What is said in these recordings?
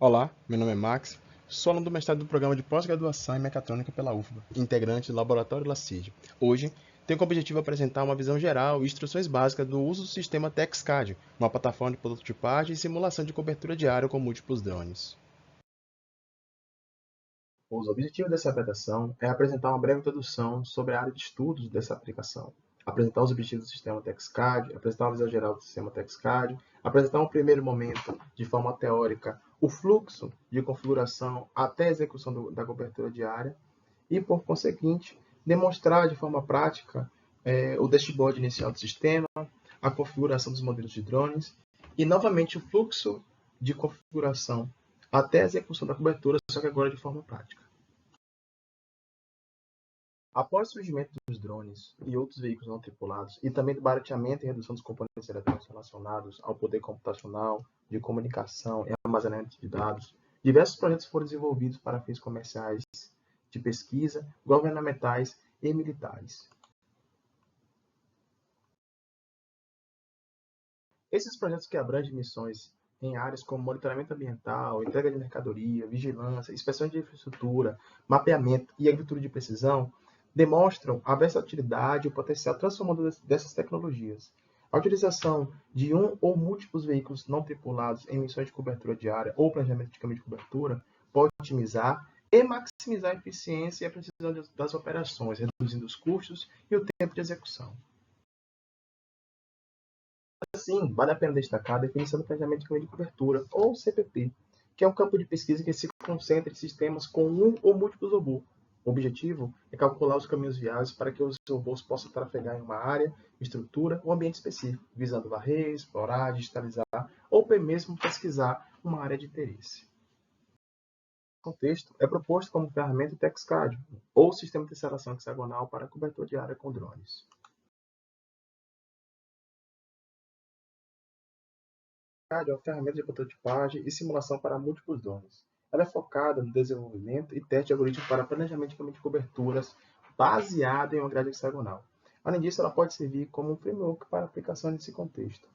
Olá, meu nome é Max, sou aluno do mestrado do programa de pós-graduação em mecatrônica pela UFBA, integrante do Laboratório LaCID. Hoje, tenho como objetivo apresentar uma visão geral e instruções básicas do uso do sistema TexCAD, uma plataforma de prototipagem e simulação de cobertura de área com múltiplos drones. Os objetivos dessa apresentação é apresentar uma breve introdução sobre a área de estudos dessa aplicação, apresentar os objetivos do sistema TexCAD, apresentar uma visão geral do sistema TexCAD, apresentar um primeiro momento, de forma teórica, o fluxo de configuração até a execução da cobertura de área e, por conseguinte, demonstrar de forma prática o dashboard inicial do sistema, a configuração dos modelos de drones e, novamente, o fluxo de configuração até a execução da cobertura, só que agora de forma prática. Após o surgimento dos drones e outros veículos não tripulados, e também do barateamento e redução dos componentes eletrônicos relacionados ao poder computacional, de comunicação e armazenamento de dados, diversos projetos foram desenvolvidos para fins comerciais, de pesquisa, governamentais e militares. Esses projetos que abrangem missões em áreas como monitoramento ambiental, entrega de mercadoria, vigilância, inspeção de infraestrutura, mapeamento e agricultura de precisão, demonstram a versatilidade e o potencial transformador dessas tecnologias. A utilização de um ou múltiplos veículos não tripulados em missões de cobertura de área ou planejamento de caminho de cobertura pode otimizar e maximizar a eficiência e a precisão das operações, reduzindo os custos e o tempo de execução. Assim, vale a pena destacar a definição do planejamento de caminho de cobertura, ou CPP, que é um campo de pesquisa que se concentra em sistemas com um ou múltiplos robôs. O objetivo é calcular os caminhos viáveis para que os robôs possam trafegar em uma área, estrutura ou ambiente específico, visando varrer, explorar, digitalizar ou mesmo pesquisar uma área de interesse. Esse contexto é proposto como ferramenta TexCAD, ou sistema de tesseração hexagonal para cobertura de área com drones. TexCAD é uma ferramenta de prototipagem e simulação para múltiplos drones. Ela é focada no desenvolvimento e teste de algoritmos para planejamento de caminho de coberturas baseado em uma grade hexagonal. Além disso, ela pode servir como um framework para aplicação nesse contexto.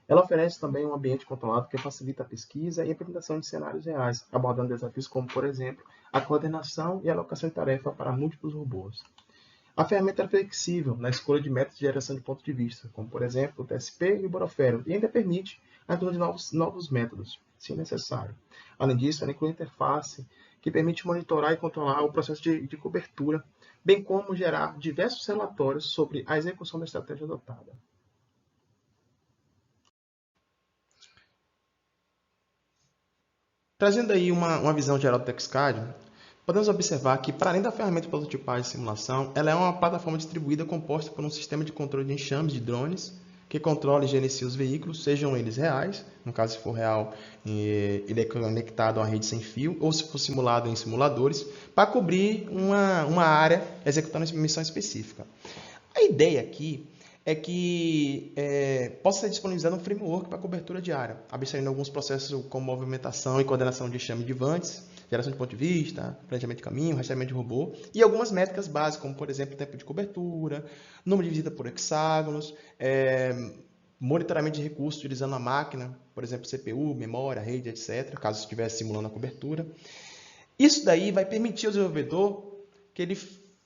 Ela oferece também um ambiente controlado que facilita a pesquisa e a implementação de cenários reais, abordando desafios como, por exemplo, a coordenação e a alocação de tarefa para múltiplos robôs. A ferramenta é flexível na escolha de métodos de geração de ponto de vista, como, por exemplo, o TSP e o Borofero, e ainda permite a inclusão de novos métodos, se necessário. Além disso, ela inclui interface que permite monitorar e controlar o processo de cobertura, bem como gerar diversos relatórios sobre a execução da estratégia adotada. Trazendo aí uma visão geral do TexCAD, podemos observar que, para além da ferramenta de prototipagem e simulação, ela é uma plataforma distribuída composta por um sistema de controle de enxames de drones que controla e gerencia os veículos, sejam eles reais, no caso, se for real, ele é conectado a uma rede sem fio, ou se for simulado em simuladores, para cobrir uma área executando uma missão específica. A ideia aqui é que possa ser disponibilizado um framework para cobertura de área, abstraindo alguns processos como movimentação e coordenação de enxame de vantes, geração de ponto de vista, planejamento de caminho, rastreamento de robô, e algumas métricas básicas, como, por exemplo, tempo de cobertura, número de visita por hexágonos, monitoramento de recursos utilizando a máquina, por exemplo, CPU, memória, rede, etc., caso estivesse simulando a cobertura. Isso daí vai permitir ao desenvolvedor que ele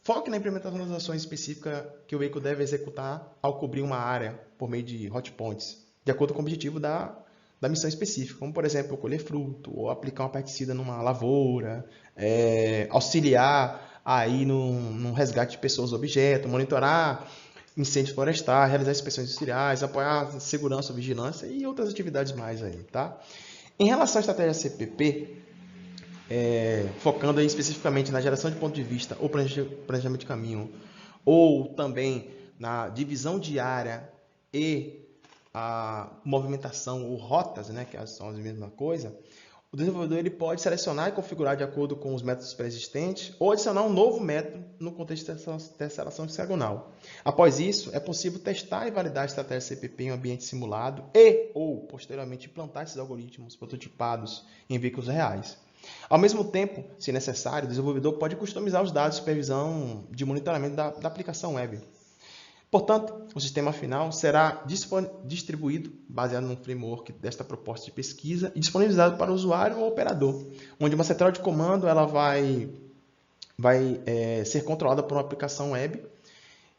foque na implementação das ações específicas que o veículo deve executar ao cobrir uma área por meio de hotpoints, de acordo com o objetivo da missão específica, como, por exemplo, colher fruto, ou aplicar uma pesticida numa lavoura, auxiliar aí no resgate de pessoas ou objetos, monitorar incêndios florestais, realizar inspeções industriais, apoiar segurança ou vigilância e outras atividades mais aí, tá? Em relação à estratégia CPP, focando aí especificamente na geração de ponto de vista ou planejamento de caminho, ou também na divisão de área e a movimentação ou rotas, né, que são as mesmas coisa, o desenvolvedor ele pode selecionar e configurar de acordo com os métodos pré-existentes ou adicionar um novo método no contexto de tesseração hexagonal. Após isso, é possível testar e validar a estratégia CPP em um ambiente simulado e ou, posteriormente, implantar esses algoritmos prototipados em veículos reais. Ao mesmo tempo, se necessário, o desenvolvedor pode customizar os dados de supervisão de monitoramento da aplicação web. Portanto, o sistema final será distribuído baseado no framework desta proposta de pesquisa e disponibilizado para o usuário ou operador, onde uma central de comando ela vai ser controlada por uma aplicação web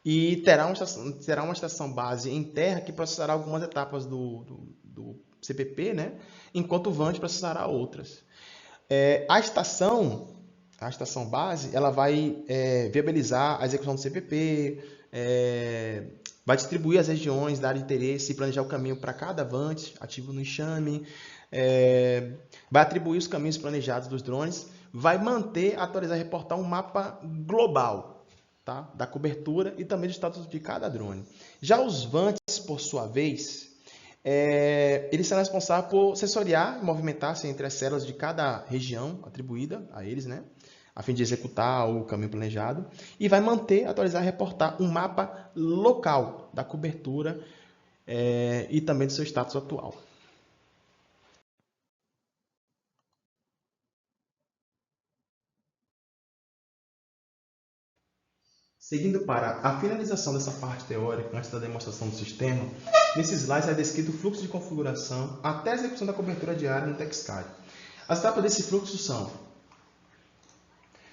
e terá uma estação base em terra que processará algumas etapas do CPP, né? Enquanto o VANT processará outras. A estação base ela vai viabilizar a execução do CPP, vai distribuir as regiões da área de interesse e planejar o caminho para cada VANT ativo no enxame, vai atribuir os caminhos planejados dos drones, vai manter, atualizar e reportar um mapa global, tá? Da cobertura e também do status de cada drone. Já os VANTs, por sua vez, eles serão responsáveis por sensoriar e movimentar-se entre as células de cada região atribuída a eles, né? A fim de executar o caminho planejado, e vai manter, atualizar e reportar um mapa local da cobertura e também do seu status atual. Seguindo para a finalização dessa parte teórica, antes da demonstração do sistema, nesse slide é descrito o fluxo de configuração até a execução da cobertura diária no TechSCAD. As etapas desse fluxo são: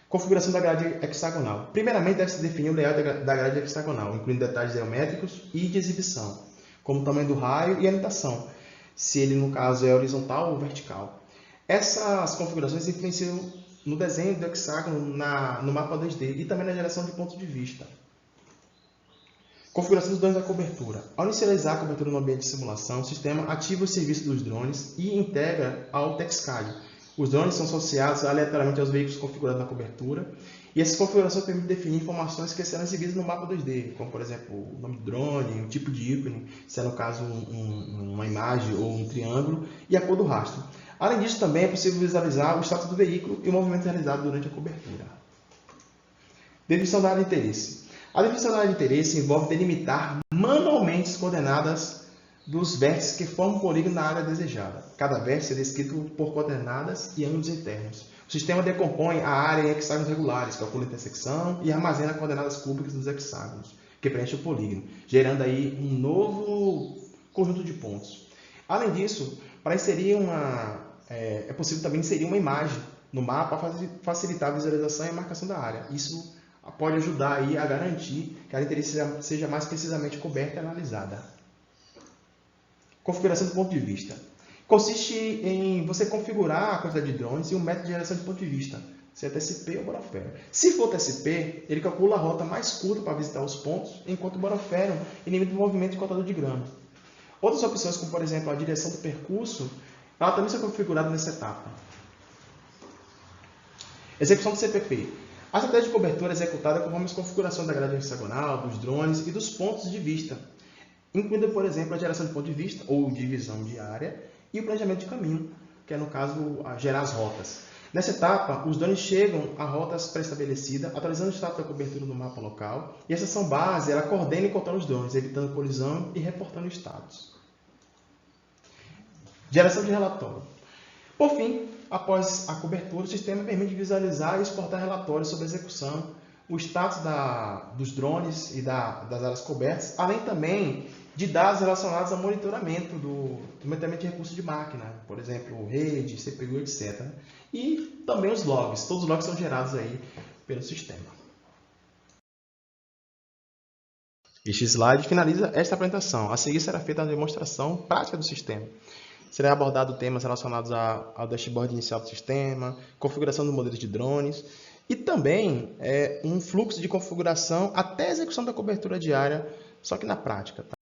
configuração da grade hexagonal. Primeiramente, deve-se definir o layout da grade hexagonal, incluindo detalhes geométricos e de exibição, como o tamanho do raio e a orientação, se ele, no caso, é horizontal ou vertical. Essas configurações influenciam no desenho do hexágono no mapa 2D e também na geração de pontos de vista. Configuração dos drones da cobertura. Ao inicializar a cobertura no ambiente de simulação, o sistema ativa o serviço dos drones e integra ao TechSCAD. Os drones são associados aleatoriamente aos veículos configurados na cobertura, e essas configurações permitem definir informações que serão exibidas no mapa 2D, como, por exemplo, o nome do drone, o tipo de ícone, se é, no caso, uma imagem ou um triângulo, e a cor do rastro. Além disso, também é possível visualizar o status do veículo e o movimento realizado durante a cobertura. Definição da área de interesse. A definição da área de interesse envolve delimitar manualmente as coordenadas dos vértices que formam o polígono na área desejada. Cada vértice é descrito por coordenadas e ângulos internos. O sistema decompõe a área em hexágonos regulares, calcula a intersecção e armazena coordenadas cúbicas dos hexágonos, que preenchem o polígono, gerando aí um novo conjunto de pontos. Além disso, para inserir é possível também inserir uma imagem no mapa para facilitar a visualização e a marcação da área. Isso pode ajudar aí a garantir que a área de interesse seja mais precisamente coberta e analisada. Configuração do ponto de vista. Consiste em você configurar a quantidade de drones e o método de geração de ponto de vista, se é TSP ou Borofero. Se for TSP, ele calcula a rota mais curta para visitar os pontos, enquanto o Borofero limita o movimento de contador de grama. Outras opções, como por exemplo a direção do percurso, ela também está configurada nessa etapa. Execução do CPP. A estratégia de cobertura é executada conforme as configurações da grade hexagonal, dos drones e dos pontos de vista, incluindo, por exemplo, a geração de ponto de vista ou divisão de área e o planejamento de caminho, que é, no caso, gerar as rotas. Nessa etapa, os drones chegam a rotas pré-estabelecidas, atualizando o status da cobertura no mapa local, e a seção base ela coordena e controla os drones, evitando colisão e reportando o status. Geração de relatório. Por fim, após a cobertura, o sistema permite visualizar e exportar relatórios sobre a execução, o status dos drones e das áreas cobertas, além também de dados relacionados ao monitoramento monitoramento de recursos de máquina, por exemplo, rede, CPU, etc. E também os logs. Todos os logs são gerados aí pelo sistema. Este slide finaliza esta apresentação. A seguir será feita a demonstração prática do sistema. Será abordado temas relacionados ao dashboard inicial do sistema, configuração do modelo de drones e também um fluxo de configuração até a execução da cobertura diária, só que na prática. Tá?